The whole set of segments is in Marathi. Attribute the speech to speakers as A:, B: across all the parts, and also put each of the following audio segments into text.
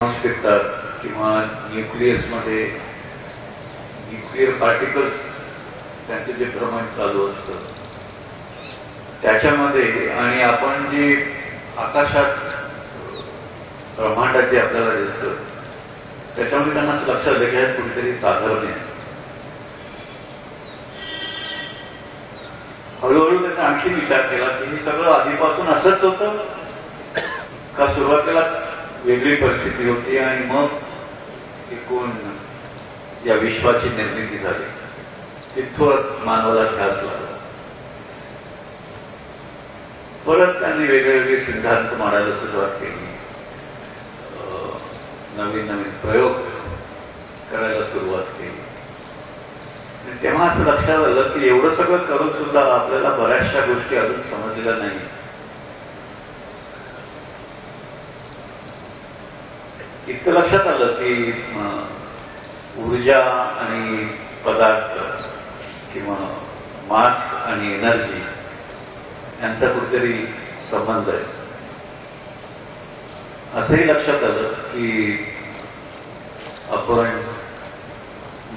A: फिरतात किंवा न्यूक्लियसमध्ये न्यूक्लिअर पार्टिकल्स त्यांचे जे भ्रमण चालू असतं त्याच्यामध्ये आणि आपण जे आकाशात ब्रह्मांडात जे आपल्याला दिसतं त्याच्यामध्ये त्यांना असं लक्षात आलं की कुठेतरी साधारण आहे. हळूहळू त्यांनी आणखी विचार केला की हे सगळं आधीपासून असंच होतं का सुरुवातीला वेगळी परिस्थिती होती आणि मग एकूण या विश्वाची निर्मिती झाली. तिथवर मानवाला ध्यास लागला. परत त्यांनी वेगवेगळे सिद्धांत मांडायला सुरुवात केली. नवीन नवीन प्रयोग करायला सुरुवात केली. तेव्हा असं लक्षात आलं की एवढं सगळं करून सुद्धा आपल्याला बऱ्याचशा गोष्टी अजून समजलेल्या नाही. इतकं लक्षात आलं की ऊर्जा आणि पदार्थ किंवा मास आणि एनर्जी यांचा कुठेतरी संबंध आहे. असंही लक्षात आलं की आपण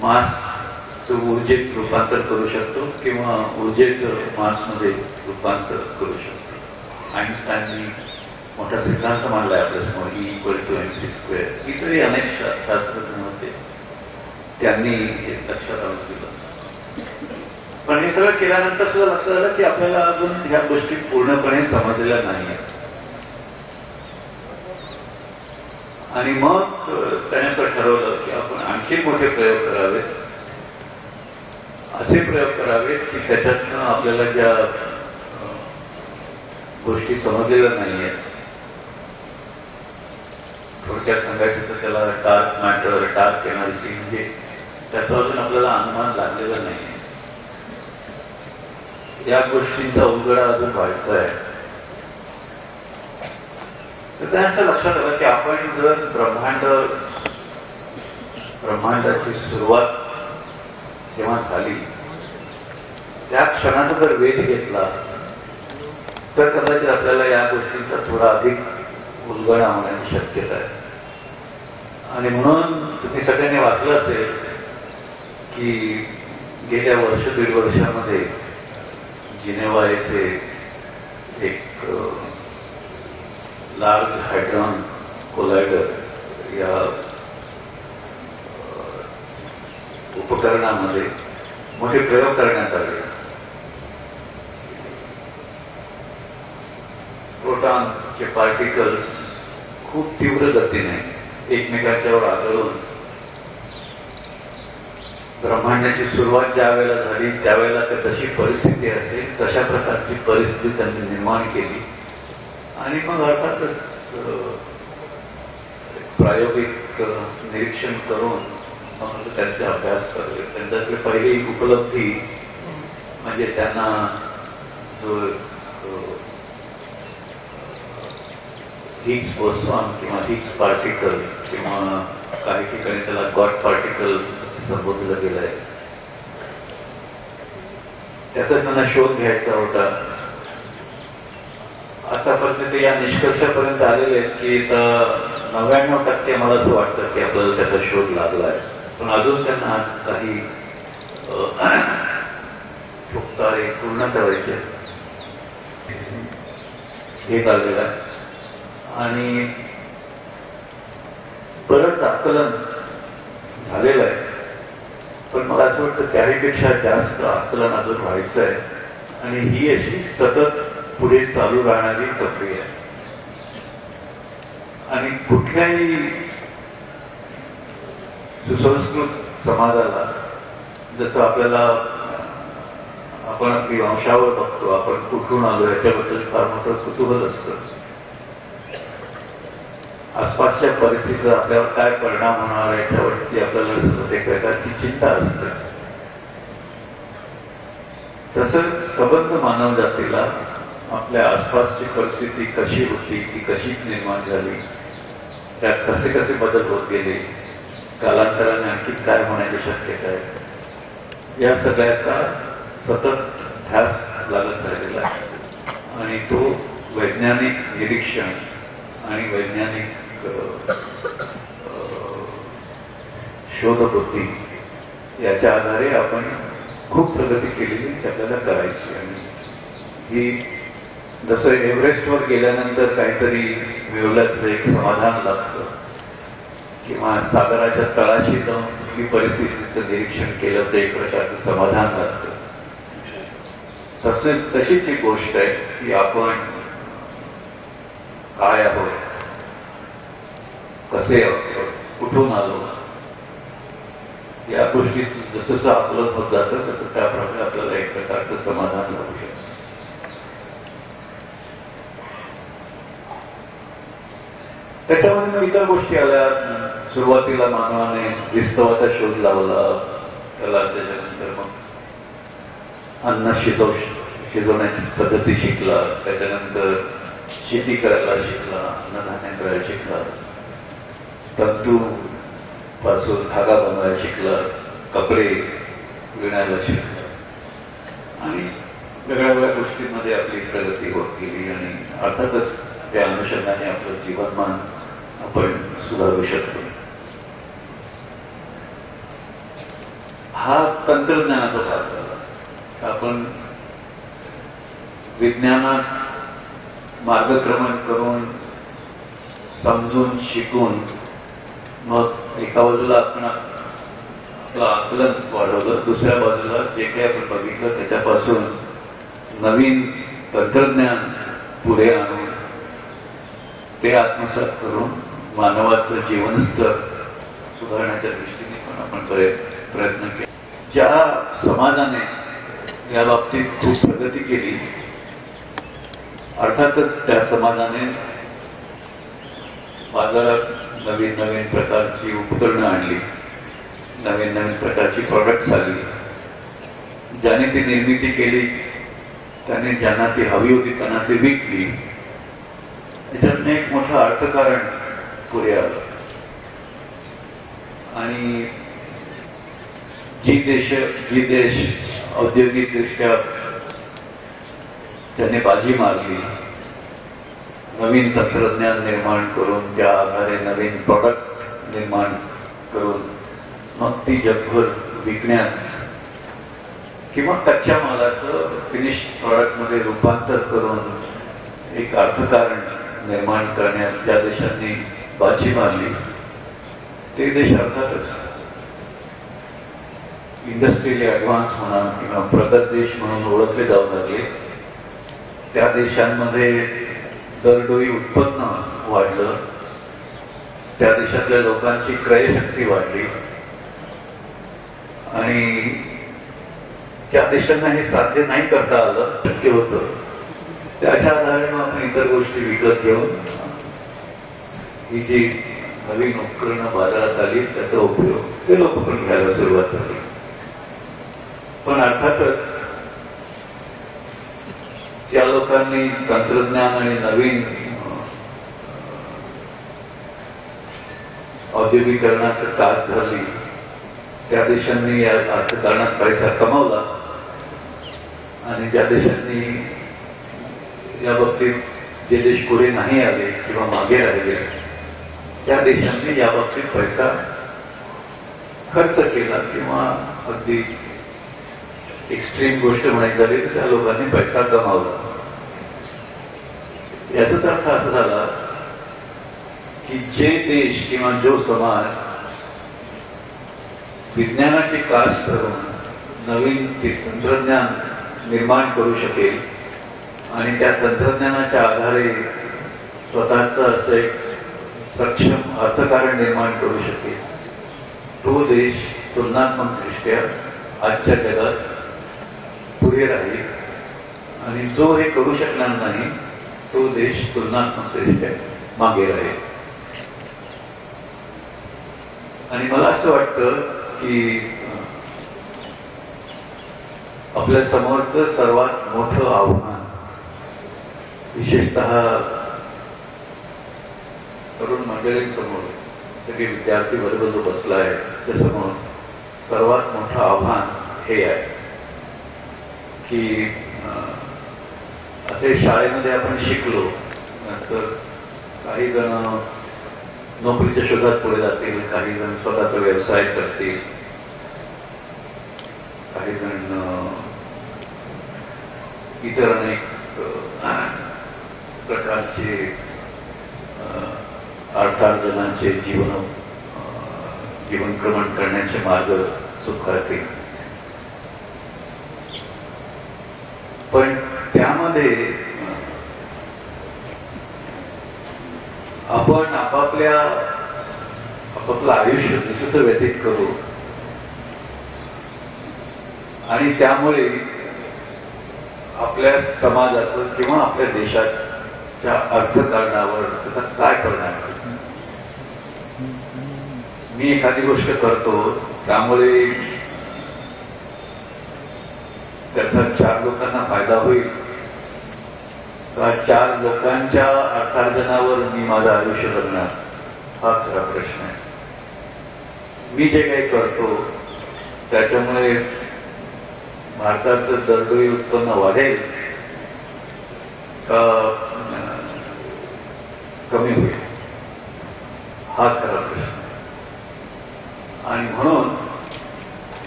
A: मासचं ऊर्जेत रूपांतर करू शकतो किंवा ऊर्जेचं मासमध्ये रूपांतर करू शकतो. आइन्स्टाईननी मोठा सिद्धांत मांडलाय आपल्यासमोर E=mc². इतरही अनेक शास्त्रज्ञ होते त्यांनी हे लक्षात आणून दिलं. पण हे सगळं केल्यानंतर सुद्धा लक्षात आलं की आपल्याला अजून ह्या गोष्टी पूर्णपणे समजलेल्या नाही. आणि मग त्याने असं ठरवलं की आपण आणखी मोठे प्रयोग करावेत. असे प्रयोग करावेत की त्याच्यातनं आपल्याला ज्या गोष्टी समजलेल्या नाहीयेत, थोडक्यात सांगायचं तर त्याला डार्क मॅटर, डार्क एनर्जी, म्हणजे त्याचा अजून आपल्याला अनुमान लागलेला नाही. या गोष्टींचा उलगडा अजून व्हायचा आहे. तर त्यांच्या लक्षात आलं की आपण जर ब्रह्मांडाची सुरुवात जेव्हा झाली त्या क्षणाचा जर वेध घेतला तर कदाचित आपल्याला या गोष्टींचा थोडा अधिक उलगडा होण्याची शक्यता आहे. आणि म्हणून तुम्ही सगळ्यांनी वाचलं असेल की गेल्या वर्ष दीड वर्षामध्ये जिनेवा येथे एक लार्ज हायड्रॉन कोलायडर या उपकरणामध्ये मोठे प्रयोग करण्यात आले. प्रोटॉनचे पार्टिकल्स खूप तीव्र गतीने एकमेकांच्यावर आदळून ब्रह्मांडाची सुरुवात ज्या वेळेला झाली त्यावेळेला तर तशी परिस्थिती असेल तशा प्रकारची परिस्थिती त्यांनी निर्माण केली. आणि मग अर्थातच प्रायोगिक निरीक्षण करून मग त्यांचे अभ्यास करले. त्यांच्यातली पहिली उपलब्धी म्हणजे त्यांना जो हिग्स बोसॉन किंवा हिग्स पार्टिकल किंवा काही ठिकाणी त्याला गॉड पार्टिकल संबोधलं गेलंय, त्याचा त्यांना शोध घ्यायचा होता. आतापर्यंत ते या निष्कर्षापर्यंत आलेले आहेत की 99% मला असं वाटतं की आपल्याला त्याचा शोध लागलाय. पण अजून त्यांना काही चुकतारे पूर्ण करायचे हे चाललेलं आहे. आणि बरंच आकलन झालेलं आहे. पण मला असं वाटतं त्याहीपेक्षा जास्त आकलन अजून व्हायचं आहे. आणि ही अशी सतत पुढे चालू राहणारी प्रक्रिया आहे. आणि कुठल्याही सुसंस्कृत समाजाला जसं आपल्याला आपण आपली वंशावळ बघतो, आपण कुठून आलो याच्याबद्दल फार मोठं कुतूहल असतं. आसपासच्या परिस्थितीचा आपल्यावर काय परिणाम होणार याच्यावरती आपल्याला एक प्रकारची चिंता असते. तसंच सबंध मानव जातीला आपल्या आसपासची परिस्थिती कशी होती, ती कशी निर्माण झाली, त्यात कसे कसे बदल होत गेले, कालांतराने आणखी काय होण्याची शक्यता आहे, या सगळ्याचा सतत ध्यास लागत राहिलेला आहे. आणि तो वैज्ञानिक निरीक्षण आणि वैज्ञानिक शोध होती, याच्या आधारे आपण खूप प्रगती केलेली ती आपल्याला करायची. आणि ही जसं एव्हरेस्टवर गेल्यानंतर काहीतरी मिळवल्याचं एक समाधान लागतं, किंवा सागराच्या तळाशी जाऊन ही परिस्थितीचं निरीक्षण केलं तर एक प्रकारचं समाधान लागतं. तशीच एक गोष्ट आहे की आपण काय आहोत, कसे आहोत, कुठून आलो, या गोष्टी जसं आकलन होत जातं तसं त्याप्रमाणे आपल्याला एक प्रकारचं समाधान लागू शकतं. त्याच्यामध्ये मग इतर गोष्टी आल्या. सुरुवातीला मानवाने विस्तवाचा शोध लावला, त्याला त्याच्यानंतर मग अन्न शिजवण्याची पद्धती शिकला, त्याच्यानंतर शेती करायला शिकला, अन्नधान्य करायला शिकला, तंतू पासून धागा बनवायला शिकला, कपडे विणायला शिकला, आणि वेगळ्या वेगळ्या गोष्टींमध्ये आपली प्रगती होत गेली. आणि अर्थातच त्या अनुषंगाने आपलं जीवनमान आपण सुधारू शकतो. हा तंत्रज्ञानाचा भाग झाला. आपण विज्ञानात मार्गक्रमण करून समजून शिकून मग एका बाजूला आपण आपलं आकलन वाढवलं, दुसऱ्या बाजूला जे काही आपण बघितलं त्याच्यापासून नवीन तंत्रज्ञान पुढे आणून ते आत्मसात करून मानवाचं जीवनस्तर सुधारण्याच्या दृष्टीने पण आपण प्रयत्न केले. ज्या समाजाने या बाबतीत खूप प्रगती केली, अर्थातच त्या समाजाने बाजारात नवीन नवीन प्रकारची उपकरणं आणली, नवीन नवीन प्रकारची प्रॉडक्ट्स आली. ज्याने ती निर्मिती केली त्याने ज्यांना ती हवी होती त्यांना ती विकली. त्याच्यातनं एक मोठं अर्थकारण पुढे आलं. आणि जी देश औद्योगिकदृष्ट्या त्याने बाजी मारली, नवीन तंत्रज्ञान निर्माण करून त्या आधारे नवीन प्रॉडक्ट निर्माण करून मग ती जगभर विकण्यात किंवा कच्च्या मालाचं फिनिश प्रॉडक्टमध्ये रूपांतर करून एक अर्थकारण निर्माण करण्यात ज्या देशांनी बाजी मारली ते देश अर्थातच इंडस्ट्रियली ऍडव्हान्स म्हणा किंवा प्रगत देश म्हणून ओळखले जाऊ लागले. त्या देशांमध्ये दरडोई उत्पन्न वाढलं, त्या देशातल्या लोकांची क्रयशक्ती वाढली, आणि त्या देशांना हे साध्य नाही करता आलं, शक्य होतं. त्याच्या आधारे मग आपण इतर गोष्टी विकत घेऊन ही जी नवीन उपकरणं बाजारात आली त्याचा उपयोग ते लोक पण घ्यायला सुरुवात झाली. पण अर्थातच त्या लोकांनी तंत्रज्ञान आणि नवीन औद्योगिकरणाचं कास धरली, त्या देशांनी या अर्थकारणात पैसा कमावला, आणि ज्या देशांनी या बाबतीत जे देश पुढे नाही आले किंवा मागे राहिले त्या देशांनी या बाबतीत पैसा खर्च केला, किंवा अगदी एक्स्ट्रीम गोष्ट म्हणायची झाली तर त्या लोकांनी पैसा कमावला. याचाच अर्थ असा झाला की जे देश किंवा जो समाज विज्ञानाची कास करून नवीन तंत्रज्ञान निर्माण करू शकेल आणि त्या तंत्रज्ञानाच्या आधारे स्वतःचं असं एक सक्षम अर्थकारण निर्माण करू शकेल, तो देश तुलनात्मकदृष्ट्या आजच्या जगात पुढे राहील. आणि जो हे करू शकणार नाही तो देश तुलनात्मकदृष्ट्या मागे राहील. आणि मला असं वाटतं की आपल्या समोरचं सर्वात मोठं आव्हान, विशेषतः तरुण मंडळींसमोर, सगळे विद्यार्थी वर्ग जो बसला आहे त्यासमोर सर्वात मोठं आव्हान हे आहे की असे शाळेमध्ये आपण शिकलो, नंतर काही जण नोकरीच्या शोधात पुढे जातील, काही जण स्वतःचा व्यवसाय करतील, काही जण इतर अनेक प्रकारचे अर्थार्जनाचे जीवनक्रमण करण्याचे मार्ग स्वीकारतील. पण त्यामध्ये आपण आपापलं आयुष्य कसं व्यतीत करू आणि त्यामुळे आपल्या समाजाचं किंवा आपल्या देशाच्या अर्थकारणावर त्याचा काय परिणाम होतो. मी एखादी गोष्ट करतो त्यामुळे त्याचा 4 लोकांना फायदा होईल का 4 लोकांच्या अर्थार्जनावर मी माझं आयुष्य जगणार, हा खरा प्रश्न आहे. मी जे काही करतो त्याच्यामुळे भारताचं दरडोई उत्पन्न वाढेल का कमी होईल, हा खरा प्रश्न आहे. आणि म्हणून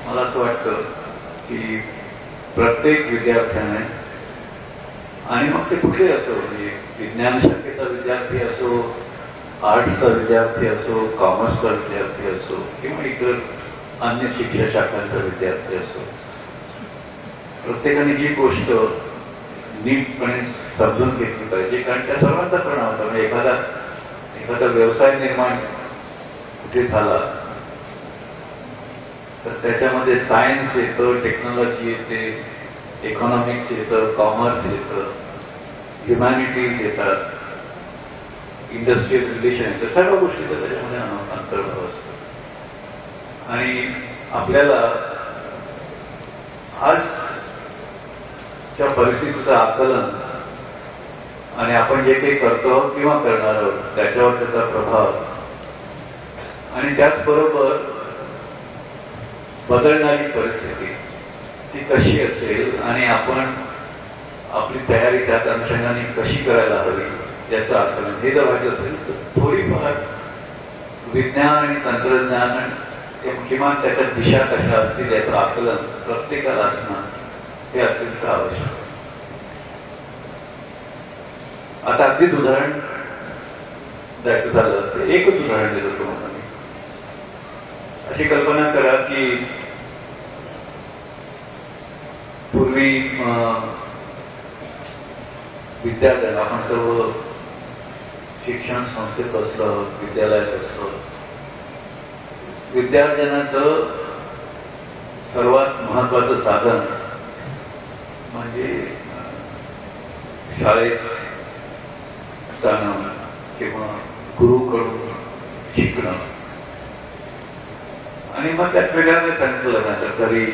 A: मला असं वाटतं की प्रत्येक विद्यार्थ्याने, आणि मग ते कुठे असो, म्हणजे विज्ञान शाखेचा विद्यार्थी असो, आर्ट्सचा विद्यार्थी असो, कॉमर्सचा विद्यार्थी असो किंवा इतर अन्य शिक्षण शाखांचा विद्यार्थी असो, प्रत्येकाने ही गोष्ट नीटपणे समजून घेतली पाहिजे. कारण त्या सर्वांचा परिणाम होता. म्हणजे एखादा व्यवसाय निर्माण कुठे झाला तर त्याच्यामध्ये सायन्स येतं, टेक्नॉलॉजी येते, इकॉनॉमिक्स येतं, कॉमर्स येतं, ह्युमॅनिटीज येतात, इंडस्ट्रियल रिलेशन येतं, सर्व गोष्टीचा त्याच्यामध्ये अंतर्भाव असतो. आणि आपल्याला आजच्या परिस्थितीचं आकलन आणि आपण जे काही करतो किंवा करणार आहोत त्याच्यावर त्याचा प्रभाव आणि त्याचबरोबर बदलणारी परिस्थिती ती कशी असेल आणि आपण आपली तयारी त्या अनुषंगाने कशी करायला हवी याचं आकलन हे जर व्हायचं असेल तर थोडीफार विज्ञान आणि तंत्रज्ञान किमान त्याच्या दिशा कशा असतील याचं आकलन प्रत्येकाला असणं हे अत्यंत आवश्यक आहे. आता अगदीच उदाहरण द्यायचं झालं तर एकच उदाहरण देतो तुम्हाला मी. अशी कल्पना करा की पूर्वी विद्यार्थ्यांना आपण सर्व शिक्षण संस्थेत असलो, विद्यालयात असलो, विद्यार्जनाचं सर्वात महत्वाचं साधन म्हणजे शाळेत जाणं किंवा गुरुकडून शिकणं. आणि मग त्यात वेगळ्या संकलन आता घरी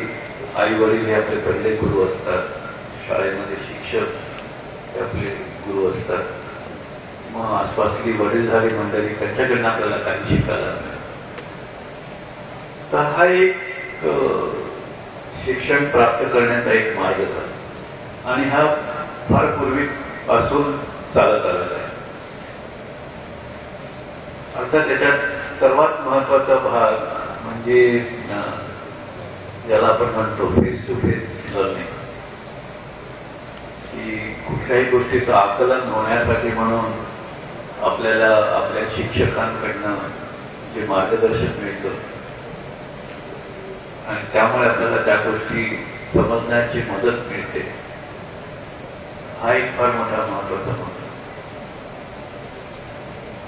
A: आई वडील हे आपले पहिले गुरु असतात, शाळेमध्ये शिक्षक हे आपले गुरु असतात, मग आसपासली वडीलधारी मंडळी त्यांच्याकडनं आपल्याला काही शिकायला मिळतं. तर हा एक शिक्षण प्राप्त करण्याचा एक मार्ग झाला आणि हा फार पूर्वीपासून चालत आलेला आहे. अर्थात त्याच्यात सर्वात महत्वाचा भाग म्हणजे ज्याला आपण म्हणतो फेस टू फेस लर्निंग, की कुठल्याही गोष्टीचं आकलन होण्यासाठी म्हणून आपल्याला आपल्या शिक्षकांकडनं जे मार्गदर्शन मिळतं आणि त्यामुळे आपल्याला त्या गोष्टी समजण्याची मदत मिळते, हा एक फार मोठा महत्वाचा मुद्दा.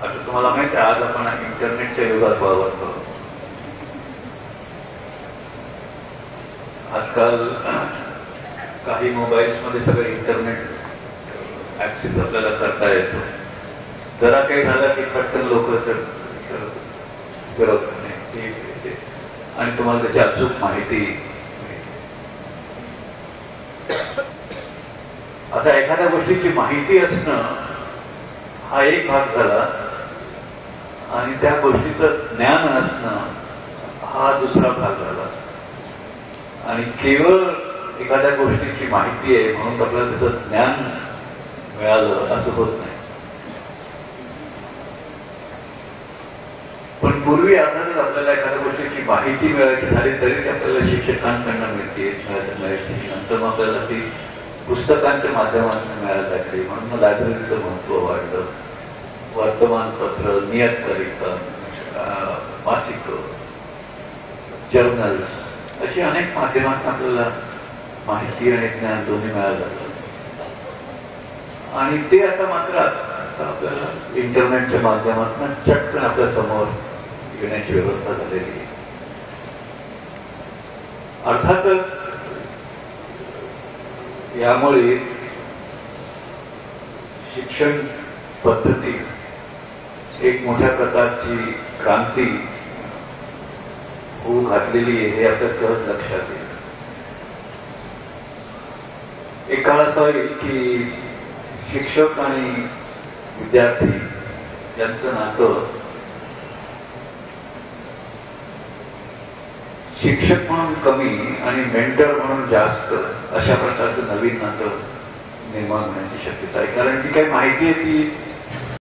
A: आता तुम्हाला माहिती आहे आज आपण इंटरनेटच्या युगात वावरतो. आजकाल काही मोबाईल्समध्ये सगळं इंटरनेट ऍक्सेस आपल्याला करता येतो. जरा काही झालं की पटकन लोक करत नाही आणि तुम्हाला त्याची अचूक माहिती. आता एखाद्या गोष्टीची माहिती असणं हा एक भाग झाला आणि त्या गोष्टीचं ज्ञान असणं हा दुसरा भाग झाला. आणि केवळ एखाद्या गोष्टीची माहिती आहे म्हणून आपल्याला त्याचं ज्ञान मिळालं असं होत नाही. पण पूर्वी अर्थातच आपल्याला एखाद्या गोष्टीची माहिती मिळायची झाली तरी ती आपल्याला शिक्षकांकडनं मिळायची. नंतर मग आपल्याला ती पुस्तकांच्या माध्यमातून मिळायला लागली. म्हणून मग लायब्ररीचं महत्त्व वाढलं. वर्तमानपत्र, नियतकालिका, मासिकं, जर्नल्स अशी अनेक माध्यमातून आपल्याला माहिती आणि ज्ञान दोन्ही मिळायला लागलं. आणि ते आता मात्र आपल्याला इंटरनेटच्या माध्यमातून चटकन आपल्या समोर येण्याची व्यवस्था झालेली आहे. अर्थातच यामुळे शिक्षण पद्धती एक मोठ्या प्रकारची क्रांती होऊ घातलेली आहे हे आपल्या सहज लक्षात येईल. एक काळ असा येईल की शिक्षक आणि विद्यार्थी यांचं नातं शिक्षक म्हणून कमी आणि मेंटर म्हणून जास्त अशा प्रकारचं नवीन नातं निर्माण होण्याची शक्यता आहे. कारण ती काही माहिती आहे ती